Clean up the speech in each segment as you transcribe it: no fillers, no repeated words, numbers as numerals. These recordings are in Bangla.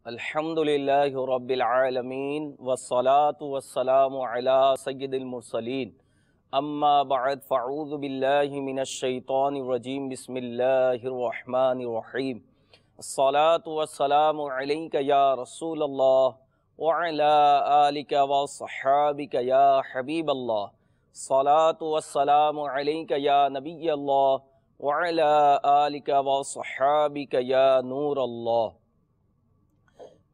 अल्हम्दुलिल्लाहि रब्बिल आलमीन वस्सलातु वस्सलामु अला सय्यिदिल मुरसलीन अम्मा बअद फ़अऊज़ु बिल्लाहि मिनश शैतानिर रजीम बिस्मिल्लाहिर रहमानिर रहीम अस्सलातु वस्सलामु अलैका या रसूलल्लाह व अला आलिका व अस्हाबिका या हबीबल्लाह सलातु वस्सलामु अलैका या नबियल्लाह व अला आलिका व अस्हाबिका या नूरल्लाह।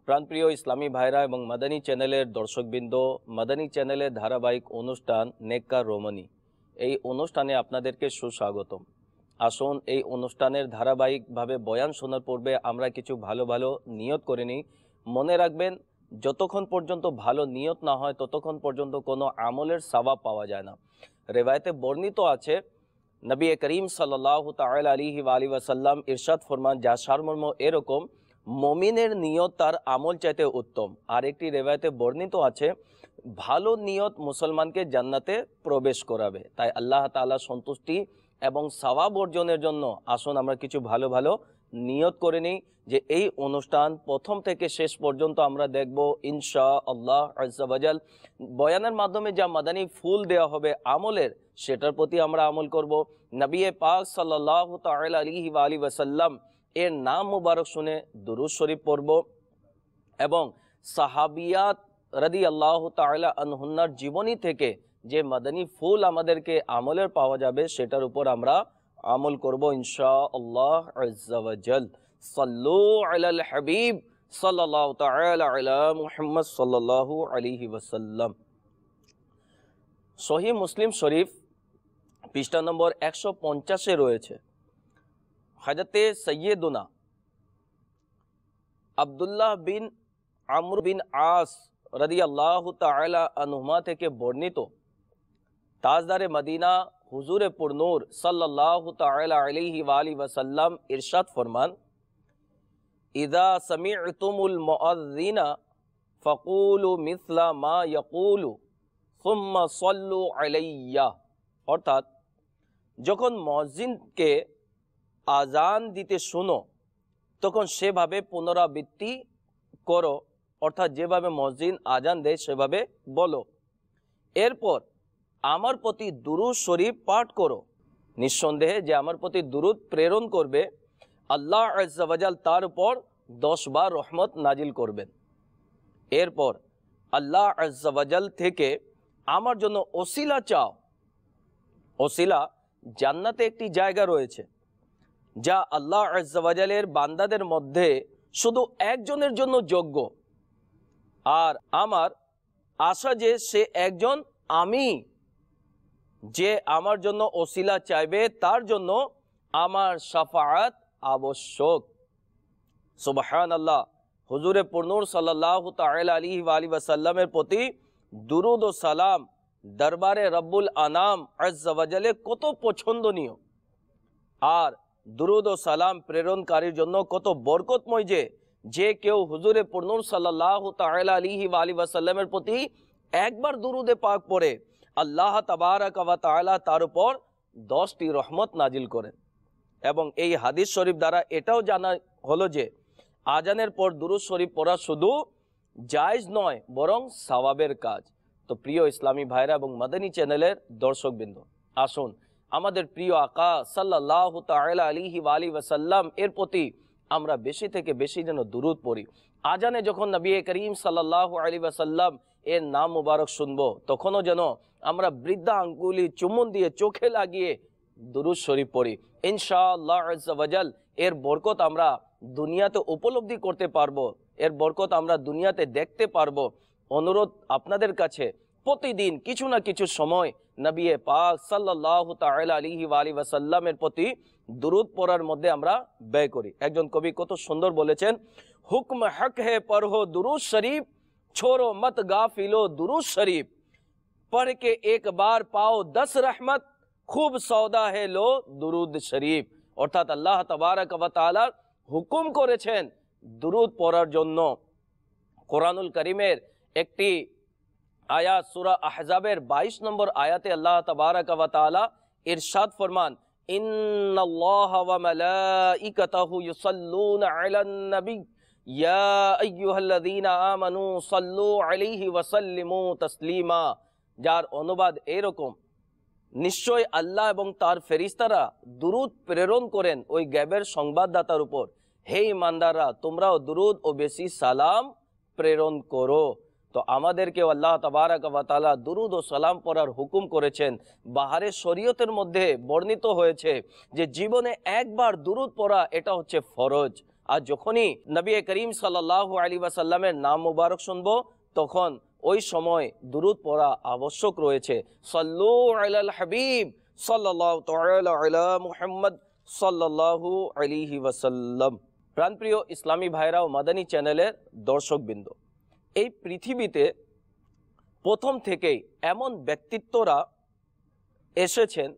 প্রাণপ্রিয় ইসলামী ভাইরা এবং মাদানী চ্যানেলের দর্শকবৃন্দ, মাদানী চ্যানেলের ধারাবাহিক অনুষ্ঠান নেককার রোমানি, এই অনুষ্ঠানে আপনাদেরকে সুস্বাগতম। আসুন এই অনুষ্ঠানের ধারাবাহিকভাবে বয়ান শোনার পূর্বে আমরা কিছু ভালো ভালো নিয়ত করে নিই। মনে রাখবেন, যতক্ষণ পর্যন্ত ভালো নিয়ত না হয় ততক্ষণ পর্যন্ত কোনো আমলের সওয়াব পাওয়া যায় না। রেওয়ায়েতে বর্ণিত আছে, নবী করিম সাল্লাল্লাহু তাআলা আলাইহি ওয়া আলিহি ওয়াসাল্লাম ইরশাদ ফরমান, যা সারমর্ম এরকম, মমিনের নিয়ত তার আমল চাইতে উত্তম। আর একটি রেওয়ায়েতে বর্ণিত আছে, ভালো নিয়ত মুসলমানকে জান্নাতে প্রবেশ করাবে। তাই আল্লাহ তাআলা সন্তুষ্টি এবং সওয়াব অর্জনের জন্য আসুন আমরা কিছু ভালো ভালো নিয়ত করে নিই যে এই অনুষ্ঠান প্রথম থেকে শেষ পর্যন্ত আমরা দেখব ইনশাআল্লাহ আজ্জা ওয়া জাল। বয়ানের মাধ্যমে যা মাদানী ফুল দেওয়া হবে আমলের, সেটার প্রতি আমরা আমল করব। নবী পাক সাল্লাল্লাহু তাআলা আলাইহি ওয়া আলিহি ওয়াসাল্লাম এর নাম মুবারক শুনে দুরূদ শরীফ পড়ব এবং সাহাবিয়াত রাদিয়াল্লাহু তাআলা আনহুন্নার জীবনী থেকে যে মাদানী ফুল আমাদেরকে আমলের পাওয়া যাবে সেটার উপর আমরা আমল করব ইনশাআল্লাহ আজ্জা ওয়া জাল। সাল্লু আলাল হাবিব সাল্লাল্লাহু তাআলা আলা মুহাম্মদ সাল্লাল্লাহু আলাইহি ওয়াসাল্লাম। সহিহ মুসলিম শরীফ পৃষ্ঠা নম্বর 150-এ রয়েছে, হযরতে সৈয়দুনা আব্দুল্লাহ বিন আমর বিন আস রাদিয়াল্লাহু তাআলা আনহুমা থেকে বর্ণিত, তাজদারে মদিনা হুজুরে পুরনূর সাল্লাল্লাহু তাআলা আলাইহি ওয়া আলিহি ওয়াসাল্লাম ইরশাদ ফরমান, ইযা সামি'তুমুল মুআযযিনা ফাকুলু মিসলা মা ইয়াকুলু সুম্মা সাল্লু আলাইয়া। অর্থাৎ, যখন মুয়াজ্জিনকে আজান দিতে শুনো তখন সেভাবে পুনরাবৃত্তি করো, অর্থাৎ যেভাবে মুয়াজ্জিন আজান দেয় সেভাবে বলো। এরপর আমার প্রতি দুরূদ শরীফ পাঠ করো। নিঃসন্দেহে যে আমার প্রতি দুরূদ প্রেরণ করবে, আল্লাহ আজ্জা ওয়া জাল তার উপর 10 বার রহমত নাজিল করবেন। এরপর আল্লাহ আজ্জা ওয়া জাল থেকে আমার জন্য ওসিলা চাও। ওসিলা জান্নাতে একটি জায়গা রয়েছে যা আল্লাহ আজ্জা ওয়া জালের বান্দাদের মধ্যে শুধু একজনের জন্য যোগ্য। আর আমার আশা যে সে একজন আমি, যে আমার জন্য ওসিলা চাইবে তার জন্য আমার শাফাআত আবশ্যক। সুবহানাল্লাহ। হুজুরে পুরনূর সাল্লাল্লাহু তাআলা আলাইহি ওয়া আলিহি ওয়াসাল্লামের প্রতি দুরূদ ও সালাম দরবারে রব্বুল আনাম আজ্জা ওয়া জালে কত পছন্দনীয়, আর দুরূদ ও সালাম প্রেরণকারীর জন্য কত বরকতময় যে কেউ হুজুরে পুরনূর সাল্লাল্লাহু তাআলা আলাইহি ওয়া আলিহি ওয়াসাল্লামের প্রতি একবার দুরূদে পাক পড়ে আল্লাহ তাবারাক ওয়া তাআলা তার উপর 10টি রহমত নাজিল করেন। এবং এই হাদিস শরীফ দ্বারা এটাও জানা হলো যে আজানের পর দুরূদ শরীফ পড়া শুধু জায়েজ নয়, বরং সওয়াবের কাজ। তো প্রিয় ইসলামী ভাইরা এবং মাদানী চ্যানেলের দর্শকবৃন্দ, আসুন আমাদের প্রিয় আকা সাল্লাল্লাহু তাআলা আলাইহি ওয়া আলিহি ওয়াসাল্লাম এর প্রতি আমরা বেশি থেকে বেশি যেন দুরূদ পড়ি। আজানে যখন নবী করিম সাল্লাল্লাহু আলাইহি ওয়াসাল্লাম এর নাম মুবারক শুনবো, তখনও যেন আমরা বৃদ্ধা আঙ্গুলি চুম্বন দিয়ে চোখে লাগিয়ে দুরূদ শরীফ পড়ি। ইনশাআল্লাহ আজ্জা ওয়া জাল এর বরকত আমরা দুনিয়াতে উপলব্ধি করতে পারবো, এর বরকত আমরা দুনিয়াতে দেখতে পারবো। অনুরোধ আপনাদের কাছে, প্রতিদিন কিছু না কিছু সময় নবী পাক সাল্লাল্লাহু তাআলা আলাইহি ওয়া আলিহি ওয়াসাল্লামের প্রতি দুরূদ পড়ার মধ্যে আমরা ব্যয় করি। একজন কবি কত সুন্দর বলেছেন, হুকম হক হে পড়ো দুরূদ শরীফ, छोड़ो मत गाफिलो दुरूद शरीफ, पढ़ के एक बार पाओ 10 रहमत, खूब सौदा है लो दुरूद शरीफ। অর্থাৎ আল্লাহ তাবারাক ওয়া তাআলা হুকুম করেছেন দুরূদ পড়ার জন্য। কোরআনুল কারীমের একটি আয়াত সূরা আহজাবের 22 নম্বর আয়াতে আল্লাহ তাবারাক ওয়া তাআলা ইরশাদ ফরমান, ইন্নাল্লাহা ওয়া মালাইকাতাহু ইউসাল্লুনা আলান নবী ইয়া আইয়ুহাল্লাযীনা আমানু সাল্লু আলাইহি ওয়া সাল্লিমু তাসলিমা, যার অনুবাদ এরকম, নিশ্চয় আল্লাহ এবং তার ফেরেশতারা দুরূদ প্রেরণ করেন ওই গায়বের সংবাদদাতার উপর। হে ঈমানদাররা, তোমরাও দুরূদ ও বেশি সালাম প্রেরণ করো। তো আমাদেরকে আল্লাহ তাবারাক ওয়া তাআলা দুরূদ ও সালাম পড়ার হুকুম করেছেন। বাহারে শরীয়তের মধ্যে বর্ণিত হয়েছে যে জীবনে একবার দুরূদ পড়া এটা হচ্ছে ফরজ। আর যখনই নবী করিম সাল্লাল্লাহু আলাইহি ওয়াসাল্লামের নাম মুবারক শুনবো তখন ওই সময় দুরূদ পড়া আবশ্যক রয়েছে। সাল্লু আলাল হাবিব সাল্লাল্লাহু তাআলা আলা মুহাম্মদ সাল্লাল্লাহু আলাইহি ওয়াসাল্লাম। প্রাণপ্রিয় ইসলামী ভাইরা ও মাদানী চ্যানেলের দর্শকবৃন্দ, এই পৃথিবীতে প্রথম থেকেই এমন ব্যক্তিত্বরা এসেছেন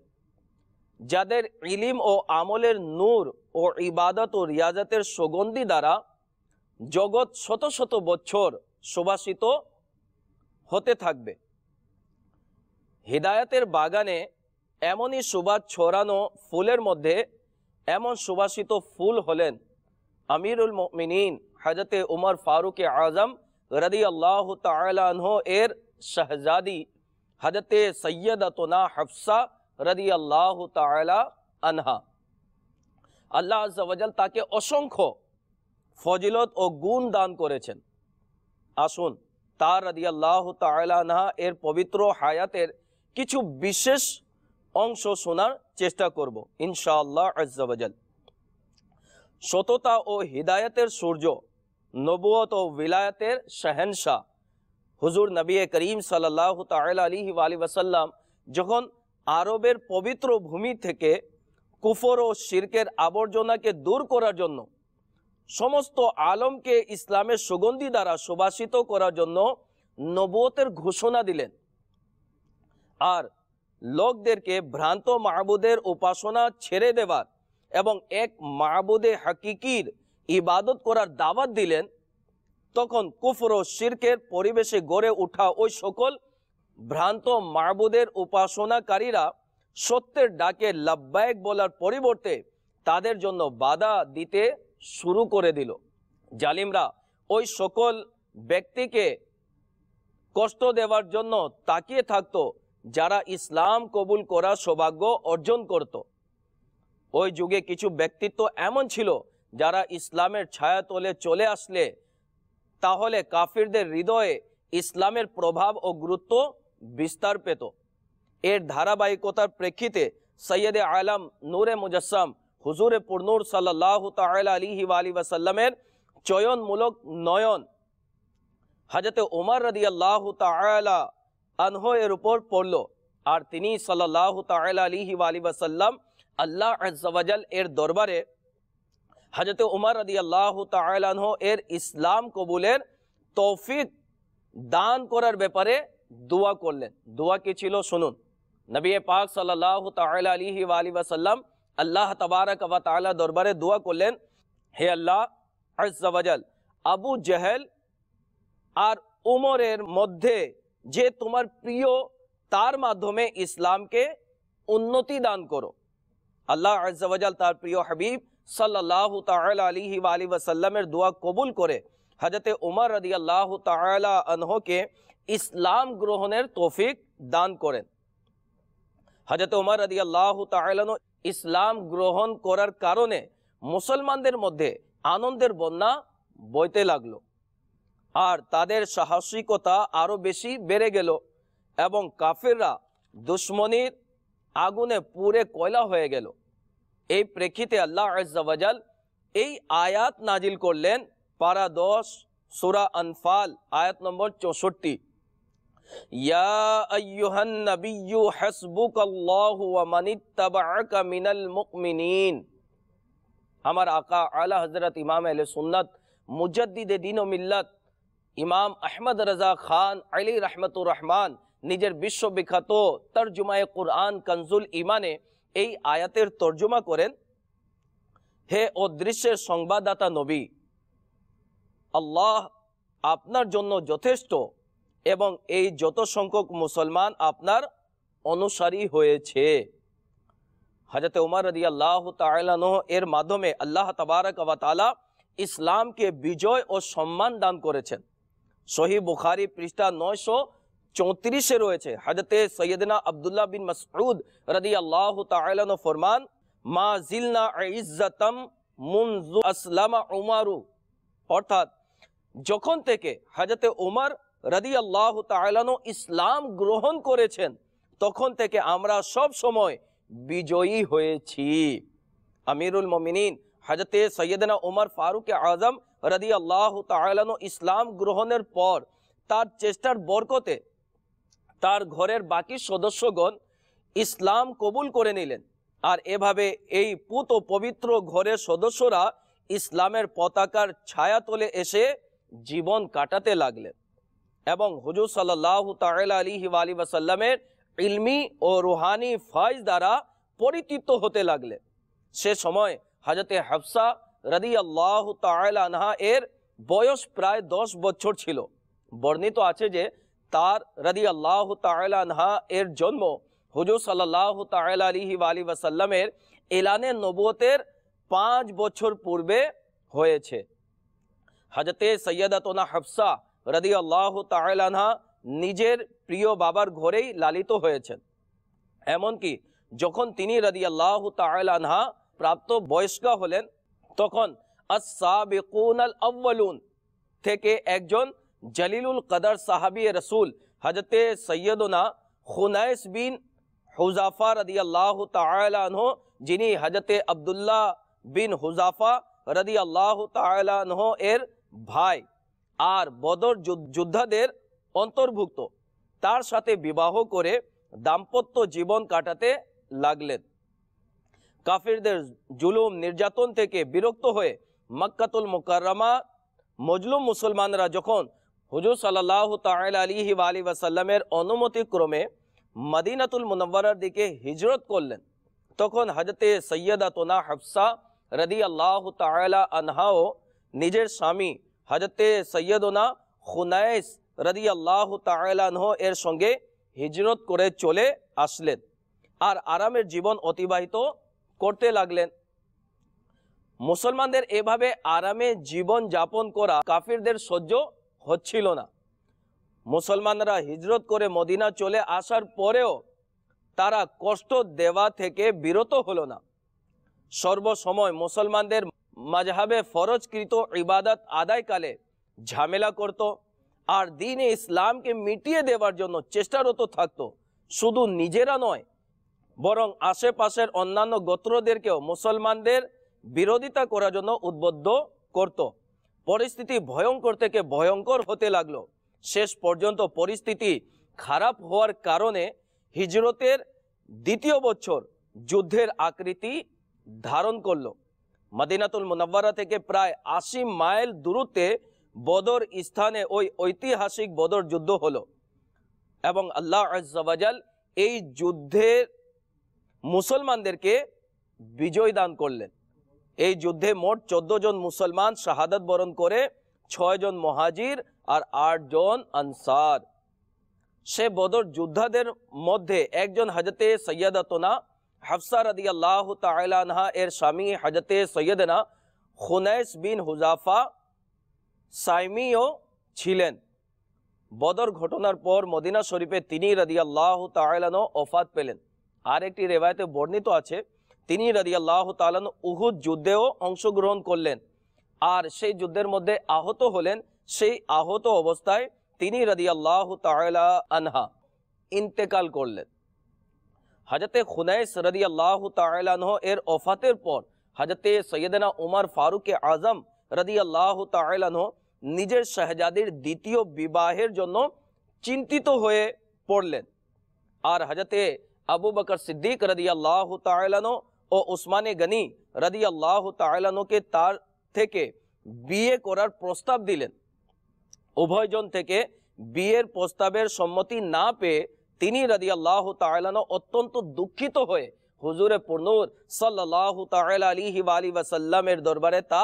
যাদের ইলম ও আমলের নূর ও ইবাদত ও রিয়াজতের সুগন্ধি দ্বারা জগৎ শত শত বছর সুবাসিত হতে থাকবে। হিদায়াতের বাগানে এমনই সুবাস ছড়ানো ফুলের মধ্যে এমন সুবাসিত ফুল হলেন আমিরুল মুমিনিন হযরতে উমর ফারুক আজম রাদিয়াল্লাহু তাআলা আনহু এর শাহজাদি হযরতে সৈয়দাতুনা হাফসা রাদিয়াল্লাহু তাআলা আনহা। আল্লাহ আযজা ওয়া জাল তাকে অসংখ্য ফজিলত ও গুণ দান করেছেন। আসুন তার রাদিয়াল্লাহু তাআলা আনহা এর পবিত্র হায়াতের কিছু বিশেষ অংশ শোনার চেষ্টা করব ইনশাআল্লাহ আযজা ওয়া জাল। সততা ও হিদায়াতের সূর্য, নবুয়ত ও বিলায়াতের শহনশাহ হুজুর নবী করিম সাল্লাল্লাহু তাআলা আলাইহি ওয়াসাল্লাম যখন আরবের পবিত্র ভূমি থেকে কুফর ও শিরকের আবর্জনাকে দূর করার জন্য সমস্ত আলমকে ইসলামের সুগন্ধি দ্বারা সুবাসিত করার জন্য নবুয়তের ঘোষণা দিলেন আর লোকদেরকে ভ্রান্ত মাবুদের উপাসনা ছেড়ে দেবার এবং এক মাবুদে হাকিকির ইবাদত করার দাওয়াত দিলেন, তখন কুফর ও শিরকের পরিবেশে গড়ে ওঠা ওই সকল ভ্রান্ত মাবুদের উপাসনাকারীরা সত্যের ডাকে লাব্বাইক বলার পরিবর্তে তাদের জন্য বাধা দিতে শুরু করে দিল। জালিমরা ওই সকল ব্যক্তিকে কষ্ট দেওয়ার জন্য তাকিয়ে থাকতো যারা ইসলাম কবুল করার সৌভাগ্য অর্জন করত। ওই যুগে কিছু ব্যক্তিত্ব এমন ছিল যারা ইসলামের ছায়াতলে চলে আসলে তাহলে কাফিরদের হৃদয়ে ইসলামের প্রভাব ও গুরুত্ব বিস্তার পেত। এর ধারাবাহিকতার প্রেক্ষিতে সৈয়দে আলম নূরে মুজাসসাম হুজুরে পুরনূর সাল্লাল্লাহু তাআলা আলাইহি ওয়াসাল্লামের চয়নমূলক নয়ন হযরতে উমর রাদিয়াল্লাহু তাআলা আনহু এর উপর পড়ল আর তিনি সাল্লাল্লাহু তাআলা আলাইহি ওয়াসাল্লাম আল্লাহ আযজা ওয়া জাল এর দরবারে হযরতে উমর রাদিয়াল্লাহু তাআলা আনহু এর ইসলাম কবুলের তৌফিক দান করার ব্যাপারে দোয়া করলেন। দোয়া কি ছিল শুনুন। নবী পাক সাল্লাল্লাহু তাআলা আলাইহি ওয়াসাল্লাম আল্লাহ তাবারাক ওয়া তাআলা দরবারে দোয়া করলেন, হে আল্লাহ আযজা ওয়া জাল, আবু জেহেল আর উমরের মধ্যে যে তোমার প্রিয় তার মাধ্যমে ইসলামকে উন্নতি দান করো। আল্লাহ আযজা ওয়া জাল তার প্রিয় হাবিব সাল্লাল্লাহু তাআলা আলাইহি ওয়াসাল্লামের দোয়া কবুল করে হযরতে উমর রাদিয়াল্লাহু তাআলা আনহুকে ইসলাম গ্রহণের তৌফিক দান করেন। হযরতে উমর রাদিয়াল্লাহু তাআলা আনহু ইসলাম গ্রহণ করার কারণে মুসলমানদের মধ্যে আনন্দের বন্যা বইতে লাগলো আর তাদের সাহসিকতা আরো বেশি বেড়ে গেল এবং কাফিররা দুশমনির আগুনে পুড়ে কয়লা হয়ে গেল। এই প্রেক্ষিতে আল্লাহ আযজা ওয়া জাল এই আয়াত নাজিল করলেন, পারা 10 সূরা আনফাল আয়াত নম্বর 64, ইয়া আইয়ুহান নাবিয়্যু হাসবুকাল্লাহু ওয়া মানিত্তাবাআকা মিনাল মুমিনিন। আমার আকা আলা হযরত ইমাম আহলে সুন্নাত মুজাদ্দিদে দ্বীন ও মিল্লাত ইমাম আহমদ রাজা খান আলী রাহমাতুর রহমান নিজের বিশ্ববিখ্যাত তরজুমায়ে কুরআন কনজুল ইমানে এই আয়াতের তর্জমা করেন, হে অদৃশ্যের সংবাদদাতা নবী, আল্লাহ আপনার জন্য যথেষ্ট এবং এই যত সংখ্যক মুসলমান আপনার অনুসারী হয়েছে। হযরত উমর রাদিয়াল্লাহু তাআলা আনহু এর মাধ্যমে আল্লাহ তাবারাক ওয়া তাআলা ইসলামকে বিজয় ও সম্মান দান করেছেন। সহিহ বুখারী পৃষ্ঠা 934-এ রয়েছে, হযরতে সৈয়দনা আব্দুল্লাহ বিন মাসউদ রাদিয়াল্লাহু তাআলা আনহু ফরমান, মা জিলনা ইজ্জাতাম মুনযু আসলামা উমারু, অর্থাৎ যখন থেকে হযরতে উমর রাদিয়াল্লাহু তাআলা আনহু ইসলাম গ্রহণ করেছেন তখন থেকে আমরা সব সময় বিজয়ী হয়েছি। আমিরুল মুমিনিন হযরতে সৈয়দনা উমর ফারুক আজম রাদিয়াল্লাহু তাআলা আনহু ইসলাম গ্রহণের পর তার চেষ্টার বরকতে তার ঘরের বাকি সদস্যগণ ইসলাম কবুল করে নিলেন, আর এভাবে এই পুত ও পবিত্র ঘরের সদস্যরা ইসলামের পতাকার ছায়াতলে এসে জীবন কাটাতে লাগলেন এবং হুজুর সাল্লাল্লাহু তাআলা আলাইহি ওয়াসাল্লামের ইলমি ও রুহানি ফয়েজ দ্বারা পরিতৃপ্ত হতে লাগলেন। সে সময় হযরতে হাফসা রাদিয়াল্লাহু তাআলা আনহা এর বয়স প্রায় 10 বছর ছিল। বর্ণিত আছে যে তার রাদিয়াল্লাহু তাআলা আনহা এর জন্ম হুজুর সাল্লাল্লাহু তাআলা আলাইহি ওয়াসাল্লামের এলানে নবুয়তের 5 বছর পূর্বে হয়েছে। হযরতে সৈয়দাতুনা হাফসা রাদিয়াল্লাহু তাআলা আনহা নিজের প্রিয় বাবার ঘরেই লালিত হয়েছেন। এমনকি যখন তিনি রাদিয়াল্লাহু তাআলা আনহা প্রাপ্ত বয়স্কা হলেন তখন আস-সাবিকুনাল আউয়ালুন থেকে একজন জলিলুল কদর সাহাবী রাসূল হযরতে সৈয়দনা খুনাইস বিন হুযাফা রাদিয়াল্লাহু তাআলা আনহু, যিনি হযরতে আব্দুল্লাহ বিন হুযাফা রাদিয়াল্লাহু তাআলা আনহু এর ভাই আর বদর যোদ্ধাদের অন্তর্ভুক্ত, তার সাথে বিবাহ করে দাম্পত্য জীবন কাটাতে লাগলেন। কাফিরদের জুলুম নির্যাতন থেকে বিরক্ত হয়ে মক্কাতুল মুকাররমা মজলুম মুসলমানরা যখন হুজুর সাল্লাল্লাহু তাআলা আলাইহি ওয়াসাল্লামের অনুমতি ক্রমে মদিনাতুল মুনাওয়ারার দিকে হিজরত করলেন তখন হযরতে সৈয়দাতুনা হাফসা রাদিয়াল্লাহু তাআলা আনহাও নিজের স্বামী হযরতে সৈয়দনা খুনাইস রাদিয়াল্লাহু তাআলা আনহু এর সঙ্গে হিজরত করে চলে আসলেন আর আরামের জীবন অতিবাহিত করতে লাগলেন। মুসলমানদের এভাবে আরামে জীবন যাপন করা কাফিরদের সহ্য হচ্ছিল না। মুসলমানরা হিজরত করে মদিনা চলে আসার পরেও তারা কষ্ট দেওয়া থেকে বিরত হলো না। সর্বসময় মুসলমানদের মাযহাবে ফরজকৃত ইবাদত আদায়কালে ঝামেলা করত আর দ্বীন ইসলামকে মিটিয়ে দেওয়ার জন্য চেষ্টারত থাকতো। শুধু নিজেরা নয় বরং আশেপাশের অন্যান্য গোত্রদেরকেও মুসলমানদের বিরোধিতা করার জন্য উদ্বুদ্ধ করত। পরিস্থিতি ভয়ঙ্কর থেকে ভয়ঙ্কর হতে লাগলো। শেষ পর্যন্ত পরিস্থিতি খারাপ হওয়ার কারণে হিজরতের দ্বিতীয় বছর যুদ্ধের আকৃতি ধারণ করলো। মদিনাতুল মুনাওয়ারা থেকে প্রায় 80 মাইল দূরত্বে বদর স্থানে ওই ঐতিহাসিক বদর যুদ্ধ হলো এবং আল্লাহ আজ্জা ওয়া জাল এই যুদ্ধে মুসলমানদেরকে বিজয় দান করলেন। এই যুদ্ধে মোট 14 জন মুসলমান শাহাদাত বরণ করে 6 জন মুহাজির আর 8 জন আনসার। সে বদর যোদ্ধাদের মধ্যে একজন হযরতে সৈয়দাতুনা হাফসা রাদিয়াল্লাহু তাআলা আনহা এর স্বামী হযরতে সৈয়দনা খুনাইস বিন হুযাফা সাইমিও ছিলেন। বদর ঘটনার পর মদিনা শরীফে তিনি রাদিয়াল্লাহু তাআলা আনহু ওফাত পেলেন। আর একটি রিওয়ায়াতে বর্ণিত আছে তিনি রাদিয়াল্লাহু তাআলা আনহু উহুদ যুদ্ধেও অংশগ্রহণ করলেন আর সেই যুদ্ধের মধ্যে আহত হলেন। সেই আহত অবস্থায় তিনি রাদিয়াল্লাহু তাআলা আনহা ইন্তেকাল করলেন। হযরতে খুনাইস রাদিয়াল্লাহু তাআলা আনহু এর ওফাতের পর হযরতে সৈয়দনা উমর ফারুক আজম রাদিয়াল্লাহু তাআলা আনহু নিজের শাহজাদির দ্বিতীয় বিবাহের জন্য চিন্তিত হয়ে পড়লেন আর হযরতে আবু বকর সিদ্দিক রাদিয়াল্লাহু তাআলা আনহু ও উসমানে গনি রাদিয়াল্লাহু তাআলা আনহুকে তার থেকে বিয়ে করার প্রস্তাব দিলেন। উভয়জন থেকে বিয়ের প্রস্তাবের সম্মতি না পেয়ে তিনি রাদিয়াল্লাহু তাআলা আনহু অত্যন্ত দুঃখিত হয়ে হুজুরে পুরনূর সাল্লাল্লাহু তাআলা আলাইহি ওয়াসাল্লামের দরবারে তা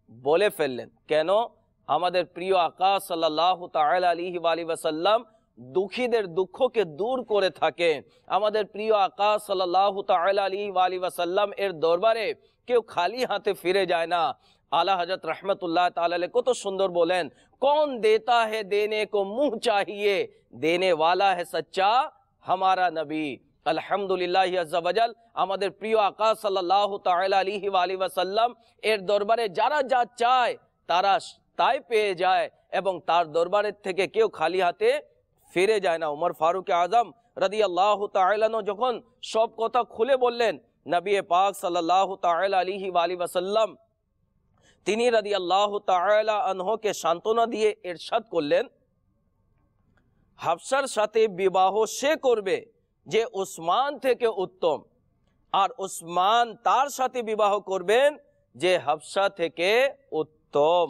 বলে ফেললেন। কেন? আমাদের প্রিয় আকা সাল্লাল্লাহু তাআলা আলাইহি ওয়াসাল্লাম দুঃখীদের দুঃখকে দূর করে থাকে। আমাদের প্রিয় আকা সাল্লাল্লাহু তাআলা আলাইহি ওয়াসাল্লাম এর দরবারে কেউ খালি হাতে ফিরে যায় না। आला हजरत रहमतुल्लाह ताला अलैह कत सुंदर बोलें, कौन देता है देने को मुंह चाहिए, देने वाला है सच्चा हमारा नबी। আলহামদুলিল্লাহ আজ্জা ওয়াজাল আমাদের প্রিয় আকা সাল্লাল্লাহু তাআলা আলাইহি ওয়া আলিহি ওয়াসাল্লাম এর দরবারে যারা যা চায় তারা তাই পেয়ে যায় এবং তার দরবারের থেকে কেউ খালি হাতে ফিরে যায় না। উমর ফারুক আজম রাদিয়াল্লাহু তাআলা আনহু যখন সব কথা খুলে বললেন, নবী পাক সাল্লাল্লাহু তাআলা আলাইহি ওয়া আলিহি ওয়াসাল্লাম তিনি রাদিয়াল্লাহু তাআলা আনহুকে সান্ত্বনা দিয়ে ইরশাদ করলেন, হাফসার সাথে বিবাহ সে করবে যে উসমান থেকে উত্তম, আর উসমান তার সাথে বিবাহ করবেন যে হাফসা থেকে উত্তম।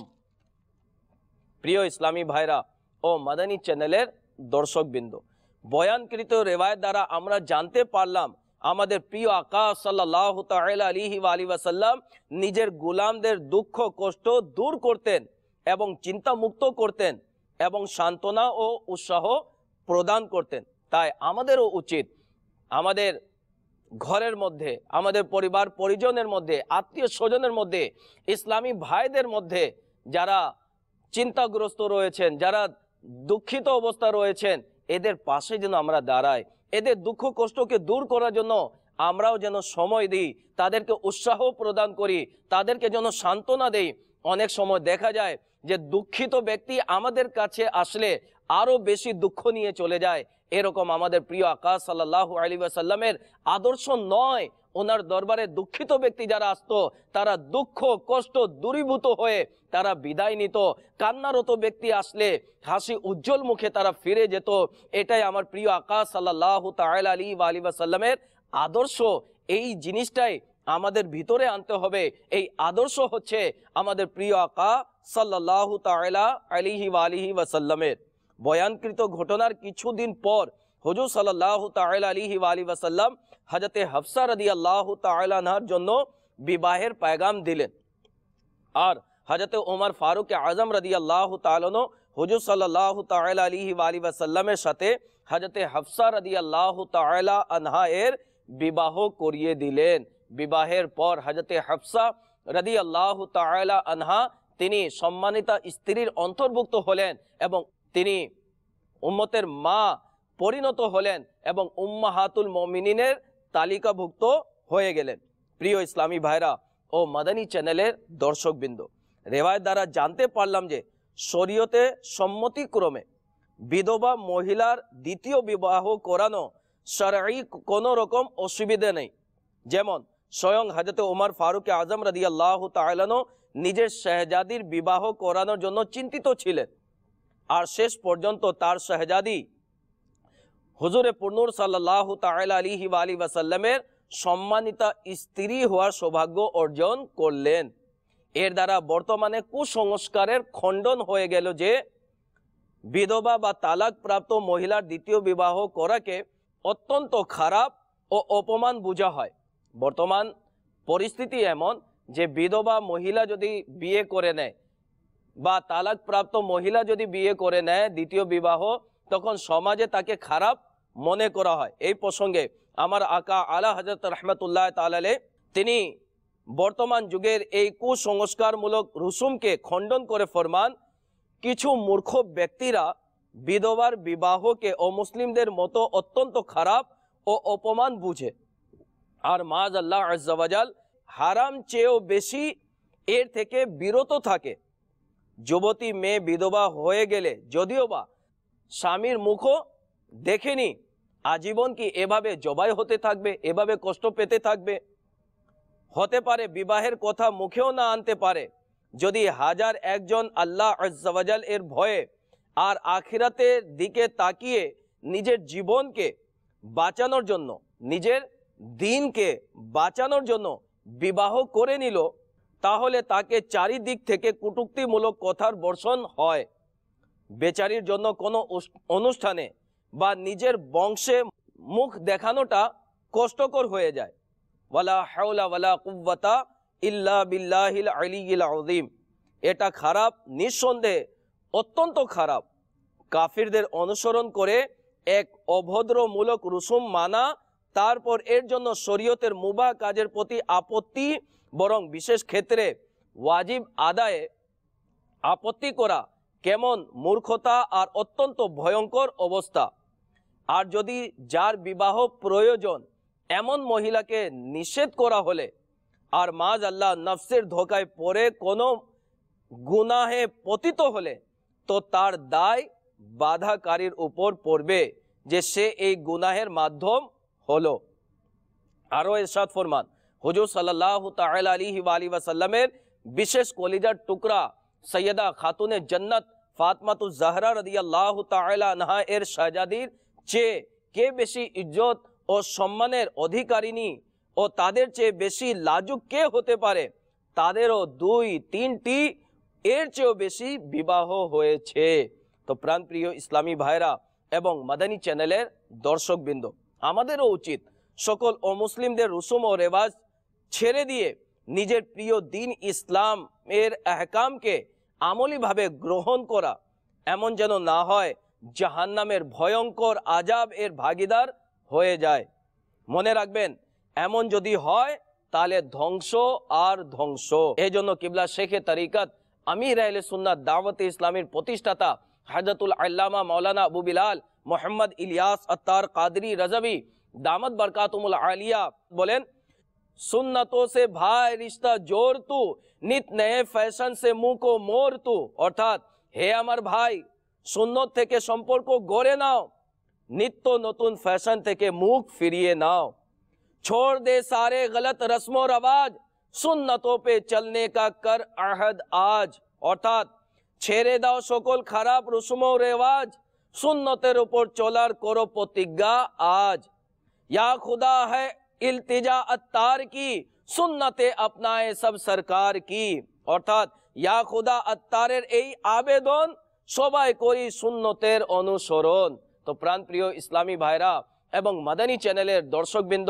প্রিয় ইসলামী ভাইরা ও মাদানী চ্যানেলের দর্শকবৃন্দ, বয়ানকৃত রেওয়ায়েত দ্বারা আমরা জানতে পারলাম আমাদের প্রিয় আকা সাল্লাল্লাহু তাআলা আলাইহি ওয়া আলিহি ওয়াসাল্লাম নিজের গোলামদের দুঃখ কষ্ট দূর করতেন এবং চিন্তা মুক্ত করতেন এবং সান্ত্বনা ও উৎসাহ প্রদান করতেন। তাই আমাদেরও উচিত আমাদের ঘরের মধ্যে, আমাদের পরিবার পরিজনের মধ্যে, আত্মীয় স্বজনের মধ্যে, ইসলামী ভাইদের মধ্যে যারা চিন্তাগ্রস্ত রয়েছেন, যারা দুঃখিত অবস্থা রয়েছেন, এদের পাশে যেন আমরা দাঁড়াই, এদের দুঃখ কষ্টকে দূর করার জন্য আমরাও যেন সময় দিই, তাদেরকে উৎসাহ প্রদান করি, তাদেরকে যেন সান্ত্বনা দেই। অনেক সময় দেখা যায় যে দুঃখিত ব্যক্তি আমাদের কাছে আসলে আরো বেশি দুঃখ নিয়ে চলে যায়। এরকম আমাদের প্রিয় আকা সাল্লাল্লাহু আলাইহি ওয়াসাল্লামের আদর্শ নয়। ওনার দরবারে দুঃখিত ব্যক্তি যারা আসতো তারা দুঃখ কষ্ট দূরীভূত হয়ে তারা বিদায় নিত। কান্নারত ব্যক্তি আসলে হাসি উজ্জ্বল মুখে তারা ফিরে যেত। এটাই আমার প্রিয় আকা সাল্লাল্লাহু তাআলা আলাইহি ওয়া আলিহি ওয়াসাল্লামের আদর্শ। এই জিনিসটাই আমাদের ভিতরে আনতে হবে। এই আদর্শ হচ্ছে আমাদের প্রিয় আকা সাল্লাল্লাহু তাআলা আলাইহি ওয়া আলিহি ওয়াসাল্লামের। বয়ানকৃত ঘটনার কিছুদিন পর হুজুর সাল্লাল্লাহু তাআলা আলাইহি ওয়া আলিহি ওয়াসাল্লাম হযরতে হাফসা রাদিয়াল্লাহু তাআলা আনহার জন্য বিবাহের পয়গাম দিলেন। আর হযরতে ওমর ফারুক আজম রাদিয়াল্লাহু তাআলা আনহু হুজুর সাল্লাল্লাহু তাআলা আলাইহি ওয়া আলিহি ওয়াসাল্লামের সাথে হযরতে হাফসা রাদিয়াল্লাহু তাআলা আনহা এর বিবাহ করিয়ে দিলেন। বিবাহের পর হযরতে হাফসা রাদিয়াল্লাহু তাআলা আনহা তিনি সম্মানিতা স্ত্রীর অন্তর্ভুক্ত হলেন এবং তিনি উম্মতের মা পরিণত হলেন এবং উম্মাহাতুল মুমিনিনের তালিকাভুক্ত হয়ে গেলেন। প্রিয় ইসলামী ভাইরা ও মাদানী চ্যানেলের দর্শকবৃন্দ, রেওয়ায়েত দ্বারা জানতে পারলাম যে শরীয়তে সম্মতিক্রমে বিধবা মহিলার দ্বিতীয় বিবাহ করানো শরঈ কোনো রকম অসুবিধা নেই। যেমন স্বয়ং হযরত ওমর ফারুক আজম রাদিয়াল্লাহু তাআলা আনহু নিজের শাহজাদির বিবাহ করানোর জন্য চিন্তিত ছিলেন, আর শেষ পর্যন্ত তার শাহজাদি হুজুরে পুরনূর সাল্লাল্লাহু তাআলা আলাইহি ওয়া আলিহি ওয়াসাল্লামের সম্মানিতা স্ত্রী হওয়ার সৌভাগ্য অর্জন করলেন। এর দ্বারা বর্তমানে কুসংস্কারের খণ্ডন হয়ে গেল যে বিধবা বা তালাক প্রাপ্ত মহিলার দ্বিতীয় বিবাহ করাকে অত্যন্ত খারাপ ও অপমান বোঝা হয়। বর্তমান পরিস্থিতি এমন যে বিধবা মহিলা যদি বিয়ে করে নেয় বা তালাক প্রাপ্ত মহিলা যদি বিয়ে করে নেয় দ্বিতীয় বিবাহ, তখন সমাজে তাকে খারাপ মনে করা হয়। এই প্রসঙ্গে আমার আকা আলা হযরত রাহমাতুল্লাহ তাআলা আলাইহি তিনি বর্তমান যুগের এই কুসংস্কারমূলক রুসুমকে খণ্ডন করে ফরমান, কিছু মূর্খ ব্যক্তিরা বিধবার বিবাহকে অমুসলিমদের মতো অত্যন্ত খারাপ ও অপমান বুঝে আর মাআযাল্লাহ আযজা ওয়া জাল হারাম চেয়েও বেশি এর থেকে বিরত থাকে। যুবতী মেয়ে বিধবা হয়ে গেলে যদিও বা স্বামীর মুখও দেখেনি, আজীবন কি এভাবে জবাই হতে থাকবে, এভাবে কষ্ট পেতে থাকবে? হতে পারে বিবাহের কথা মুখেও না আনতে পারে। যদি হাজার একজন আল্লাহ আযজা ওয়া জাল এর ভয়ে আর আখিরাতের দিকে তাকিয়ে নিজের জীবনকে বাঁচানোর জন্য, নিজের দিনকে বাঁচানোর জন্য বিবাহ করে নিল, তাহলে তাকে চারিদিক থেকে কটূক্তিমূলক কথার বর্ষণ হয়। বেচারির জন্য কোনো অনুষ্ঠানে বা নিজের বংশে মুখ দেখানোটা কষ্টকর হয়ে যায়। ওয়ালা হাওলা ওয়ালা কুওয়াতা ইল্লা বিল্লাহিল আলিয়্যিল আযীম। এটা খারাপ, নিঃসন্দেহে অত্যন্ত খারাপ। কাফিরদের অনুসরণ করে এক অভদ্রমূলক রুসুম মানা, তারপর এর জন্য শরীয়তের মুবাহ কাজের প্রতি আপত্তি, বরং বিশেষ ক্ষেত্রে ওয়াজিব আদায়ে আপত্তি করা কেমন মূর্খতা আর অত্যন্ত ভয়ঙ্কর অবস্থা। আর যদি যার বিবাহ প্রয়োজন এমন মহিলাকে নিষেধ করা হলে আর মাআল্লাহ নফসের ধোকায় পড়ে কোনো গুনাহে পতিত হলে তো তার দায় বাধাকারীর উপর পড়বে যে সে এই গুনাহের মাধ্যম হলো। আরো ইরশাদ ফরমান হুজুর সাল্লাল্লাহু তাআলা আলাইহি ওয়া আলিহি ওয়াসাল্লামের বিশেষ কলিজার টুকরা সৈয়দা খাতুনে জান্নাত ফাতমাতুজ জাহরা রাদিয়াল্লাহু তাআলা আনহা এর শাহজাদির চেয়ে কে বেশি ইজ্জত ও সম্মানের অধিকারিণী ও তাদের চেয়ে বেশি লাজুক কে হতে পারে? তাদেরও 2-3টি এর চেয়েও বেশি বিবাহ হয়েছে। তো প্রাণপ্রিয় ইসলামী ভাইরা এবং মাদানী চ্যানেলের দর্শকবৃন্দ, আমাদেরও উচিত সকল অমুসলিমদের রসুম ও রেওয়াজ ছেড়ে দিয়ে নিজের প্রিয় দিন ইসলাম এর আহকামকে আমলিভাবে গ্রহণ করা, এমন যেন না হয় জাহান্নামের ভয়ঙ্কর আযাব এর ভাগীদার হয়ে যায়। মনে রাখবেন, এমন যদি হয় তাহলে ধ্বংস আর ধ্বংস। এই জন্য কিবলা শেখে তরিকত আমির আহলে সুন্নাত দাওয়াতে ইসলামের প্রতিষ্ঠাতা হযরতুল আল্লামা মাওলানা আবু বিলাল মোহাম্মদ ইলিয়াস আত্তার কাদরি रज़वी दामत बरकातुमुल आलिया बोलें, सुन्नतों से भाई रिश्ता जोड़ तू, नित नए फैशन से मुंह को मोड़ तू। अर्थात हे আমার ভাই, সুন্নত থেকে সম্পর্ক গড়ে নাও, নিত্য নতুন ফ্যাশন থেকে মুখ ফিরিয়ে নাও। छोड़ दे सारे गलत रस्मो रवाज, सुन्नतों पे चलने का कर अहद आज। अर्थात ছেড়ে দাও সকল খারাপ রসম ও রেওয়াজ, সুন্নতের উপর চলার করো প্রতিজ্ঞা আজ। या खुदा है इल्तिजा अत्तार की, सुन्नते अपनाए सब सरकार की। अर्थात या खुदा अत्तारेर এই আবেদন, সবাই করি সুন্নতের অনুসরণ। তো প্রাণপ্রিয় ইসলামী ভাইরা এবং মাদানী চ্যানেলের দর্শকবৃন্দ,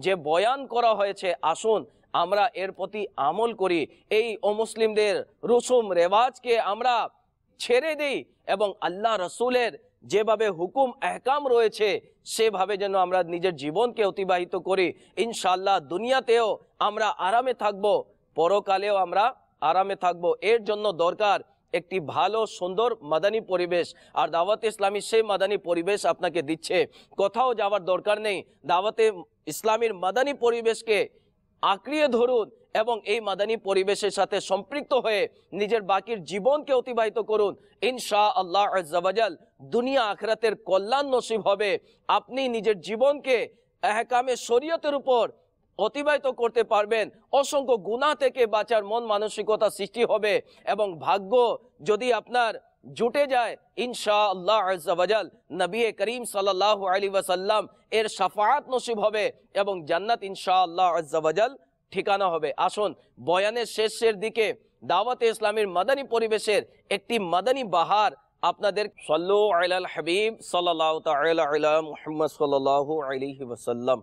যে বয়ান করা হয়েছে আসুন আমরা এর প্রতি আমল করি। এই অমুসলিমদের রসুম রেওয়াজকে আমরা ছেড়ে দিই এবং আল্লাহ রসুলের যেভাবে হুকুম আহকাম রয়েছে সেভাবে যেন আমরা নিজের জীবনকে অতিবাহিত করি। ইনশাআল্লাহ দুনিয়াতেও আমরা আরামে থাকব, পরকালেও আমরা আরামে থাকব। এর জন্য দরকার একটি ভালো সুন্দর মাদানী পরিবেশ। আর দাওয়াতে ইসলামী সেই মাদানী পরিবেশ আপনাকে দিচ্ছে, কোথাও যাওয়ার দরকার নেই। দাওয়াতে ইসলামীর মাদানী পরিবেশকে আঁকড়িয়ে ধরুন এবং এই মাদানী পরিবেশের সাথে সম্পৃক্ত হয়ে নিজের বাকির জীবনকে অতিবাহিত করুন। ইনশাআল্লাহ আজ্জা ওয়াজাল দুনিয়া আখিরাতের কল্যাণ নসিব হবে। আপনি নিজের জীবনকে আহকামে শরীয়তের উপর অতিবাহিত করতে পারবেন। অসংখ্য গুনাহ থেকে বাঁচার মন মানসিকতা সৃষ্টি হবে এবং ভাগ্য যদি আপনার জুটে যায় ইনশাআল্লাহ আজ্জা ওয়াজাল নবী করিম সাল্লাল্লাহু আলাইহি ওয়াসাল্লাম এর শাফাআত নসিব হবে এবং জান্নাত ইনশাআল্লাহ আজ্জা ওয়াজাল ঠিকানা হবে। আসুন বয়ানের শেষের দিকে দাওয়াতে ইসলামের মাদানী পরিবেশের একটি মাদানী বাহার আপনাদের সাল্লু আলাল হাবিব সাল্লাল্লাহু তাআলা আলা মুহাম্মদ সাল্লাল্লাহু আলাইহি ওয়াসাল্লাম।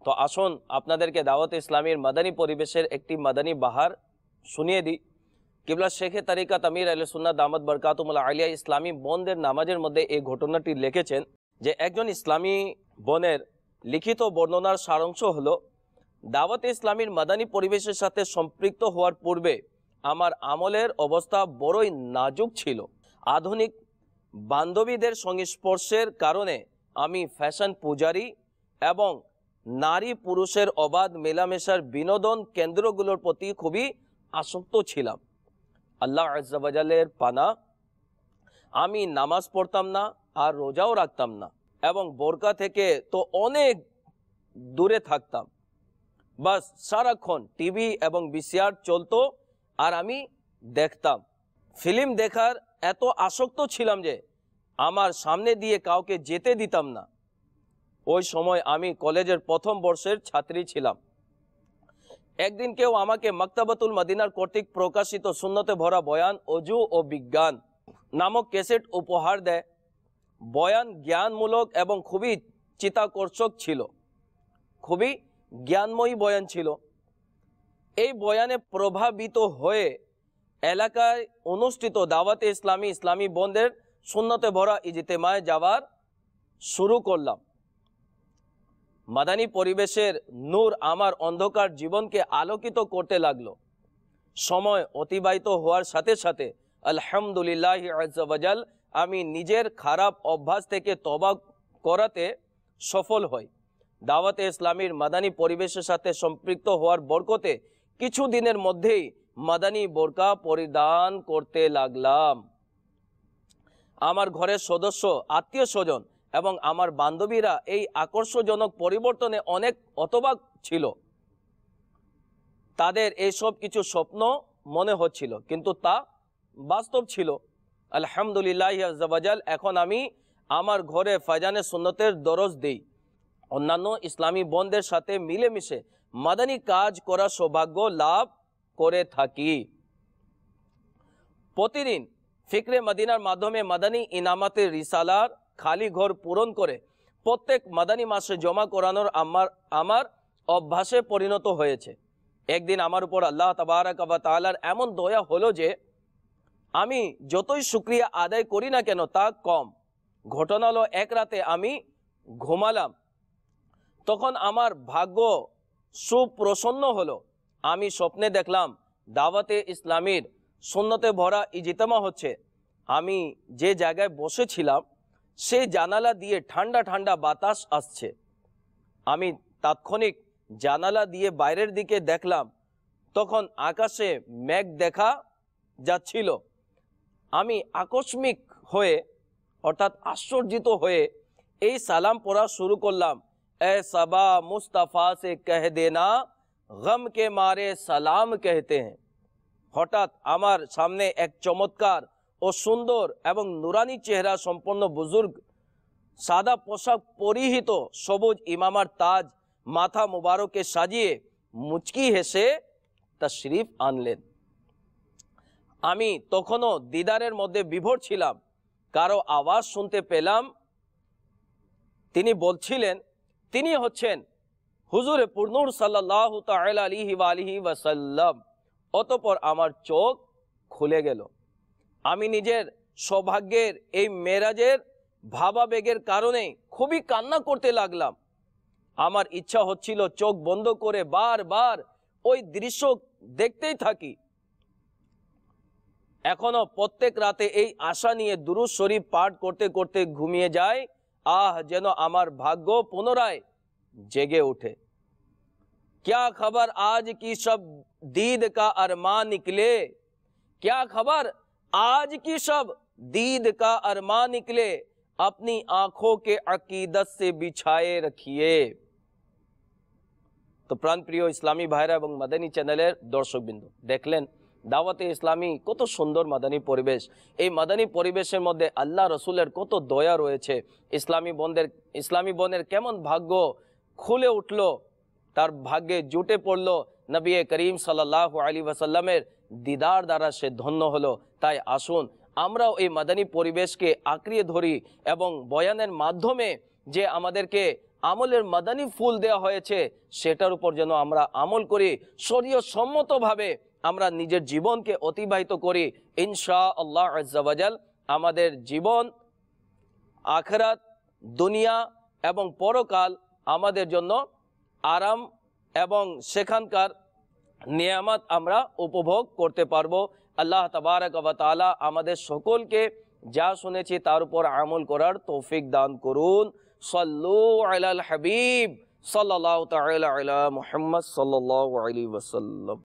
তো আসুন আপনাদেরকে দাওয়াতে ইসলামের মাদানী পরিবেশের একটি মাদানী বাহার শুনিয়ে দিই। কিবলা শেখে তরিকত আমির আহলে সুন্নাত দামাত বরকাতুমুল আলিয়া ইসলামী বোনদের নামাজের মধ্যে এই ঘটনাটি লিখেছেন যে একজন ইসলামী বোনের লিখিত বর্ণনার সারাংশ হলো, দাওয়াতে ইসলামীর মাদানী পরিবেশের সাথে সম্পৃক্ত হওয়ার পূর্বে আমার আমলের অবস্থা বড়ই নাজুক ছিল। আধুনিক বান্ধবীদের সংস্পর্শের কারণে আমি ফ্যাশন পূজারী এবং নারী পুরুষের অবাধ মেলামেশার বিনোদন কেন্দ্রগুলোর প্রতি খুবই আসক্ত ছিলাম। আল্লাহ আজ্জা ওয়াজালের পানা, আমি নামাজ পড়তাম না আর রোজাও রাখতাম না এবং বোরকা থেকে তো অনেক দূরে থাকতাম। বাস সারাক্ষণ টিভি এবং ভিসিআর চলতো আর আমি দেখতাম। ফিল্ম দেখার এত আসক্ত ছিলাম যে আমার সামনে দিয়ে কাউকে যেতে দিতাম না। ওই সময় আমি কলেজের প্রথম বর্ষের ছাত্রী ছিলাম। একদিন কেউ আমাকে মাকতাবাতুল মদিনার কর্তৃক প্রকাশিত সুন্নতে ভরা বয়ান অজু ও বিজ্ঞান নামক ক্যাসেট উপহার দেয়। বয়ান জ্ঞানমূলক এবং খুবই চিত্তাকর্ষক ছিল, খুবই জ্ঞানময়ী বয়ান ছিল। এই বয়ানে প্রভাবিত হয়ে এলাকায় অনুষ্ঠিত দাওয়াতে ইসলামী বোনদের সুন্নতে ভরা ইজতেমায় যাওয়ার শুরু করলাম। মাদানী পরিবেশের নূর আমার অন্ধকার জীবনকে আলোকিত করতে লাগলো। সময় অতিবাহিত হওয়ার সাথে সাথে আলহামদুলিল্লাহ আজ্জা ওয়াজাল আমি নিজের খারাপ অভ্যাস থেকে তওবা করাতে সফল হই। দাওয়াতে ইসলামীর মাদানী পরিবেশের সাথে সম্পৃক্ত হওয়ার বরকতে কিছু দিনের মধ্যেই মাদানী বোরকা পরিধান করতে লাগলাম। আমার ঘরের সদস্য, আত্মীয় স্বজন এবং আমার বান্ধবীরা এই আকর্ষণজনক পরিবর্তনে অনেক হতবাক ছিল। তাদের এইসব কিছু স্বপ্ন মনে হচ্ছিল, কিন্তু তা বাস্তব ছিল। আলহামদুলিল্লাহ আজ্জা ওয়াজাল এখন আমি আমার ঘরে ফায়জানে সুন্নতের দরজ দিই। অন্যান্য ইসলামী বোনদের সাথে মিলেমিশে মাদানী কাজ করার সৌভাগ্য লাভ করে থাকি। প্রতিদিন ফিকরে মদিনার মাধ্যমে মাদানী ইনামাতের রিসালার খালি ঘর পূরণ করে প্রত্যেক মাদানী মাসে জমা করানোর আমার অভ্যাসে পরিণত হয়েছে। একদিন আমার উপর আল্লাহ তাবারাক ওয়া তাআলার এমন দয়া হলো যে আমি যতই শুকরিয়া আদায় করি না কেন তা কম। ঘটনা হলো, এক রাতে আমি ঘুমালাম, তখন আমার ভাগ্য সুপ্রসন্ন হলো। আমি স্বপ্নে দেখলাম দাওয়াতে ইসলামীর সুন্নতে ভরা ইজতিমা হচ্ছে। আমি যে জায়গায় বসেছিলাম সেই জানালা দিয়ে ঠান্ডা ঠান্ডা বাতাস আসছে। আমি তাৎক্ষণিক জানালা দিয়ে বাইরের দিকে দেখলাম, তখন আকাশে মেঘ দেখা যাচ্ছিল। আমি আকস্মিক হয়ে অর্থাৎ আশ্চর্যিত হয়ে এই সালাম পড়া শুরু করলাম, এ সাবা মুস্তাফা সে কহ দেনা গম কে মারে সালাম कहते हैं। হঠাৎ আমার সামনে এক চমৎকার ও সুন্দর এবং নুরানি চেহারা সম্পন্ন বুজুর্গ, সাদা পোশাক পরিহিত, সবুজ ইমামার তাজ মাথা মুবারকে সাজিয়ে মুচকি হেসে তশরিফ আনলেন। আমি তখনও দিদারের মধ্যে বিভোর ছিলাম। কারো আওয়াজ শুনতে পেলাম, তিনি বলছিলেন তিনি হচ্ছেন হুজুরে পুরনূর সাল্লাল্লাহু তাআলা আলাইহি ওয়াসাল্লাম। অতঃপর আমার চোখ খুলে গেল। আমি নিজের সৌভাগ্যের এই মেরাজের ভাবাবেগের কারণে খুবই কান্না করতে লাগলাম। আমার ইচ্ছা হচ্ছিল চোখ বন্ধ করে বারবার ওই দৃশ্য দেখতেই থাকি। এখনো প্রত্যেক রাতে এই আশা নিয়ে দুরূদ শরীফ পাঠ করতে করতে ঘুমিয়ে যায়। যেন আমার ভাগ্য পুনরায় জেগে ওঠে। क्या खबर आज की सब दीद का अरमान निकले, क्या खबर आज की सब दीद का अरमान निकले, अपनी आंखों के अकीदत से बिछाए रखिए। तो प्राण प्रिय इस्लामी भाईरा এবং মাদানী চ্যানেলের দর্শকবৃন্দ, দেখলেন দাওয়াতে ইসলামী কত সুন্দর মাদানী পরিবেশ। এই মাদানী পরিবেশের মধ্যে আল্লাহ রসুলের কত দয়া রয়েছে। ইসলামী বোনের কেমন ভাগ্য খুলে উঠলো, তার ভাগ্যে জুটে পড়লো নবী করিম সাল্লাল্লাহু আলাইহি ওয়াসাল্লামের দিদার দ্বারা সে ধন্য হলো। তাই আসুন আমরাও এই মাদানী পরিবেশকে আঁকড়িয়ে ধরি এবং বয়ানের মাধ্যমে যে আমাদেরকে আমলের মাদানী ফুল দেওয়া হয়েছে সেটার উপর যেন আমরা আমল করি, শরীয়ত সম্মতভাবে আমরা নিজের জীবনকে অতিবাহিত করি। ইনশাআল্লাহ আজ্জা ওয়াজাল আমাদের জীবন, আখিরাত, দুনিয়া এবং পরকাল আমাদের জন্য আরাম এবং সেখানকার নিয়ামত আমরা উপভোগ করতে পারবো। আল্লাহ তাবারক ওয়া তাআলা আমাদের সকলকে যা শুনেছি তার উপর আমল করার তৌফিক দান করুন। সাল্লু আলাল হাবিব সাল্লাল্লাহু তাআলা আলা মুহাম্মদ সাল্লাল্লাহু আলাইহি ওয়াসাল্লাম।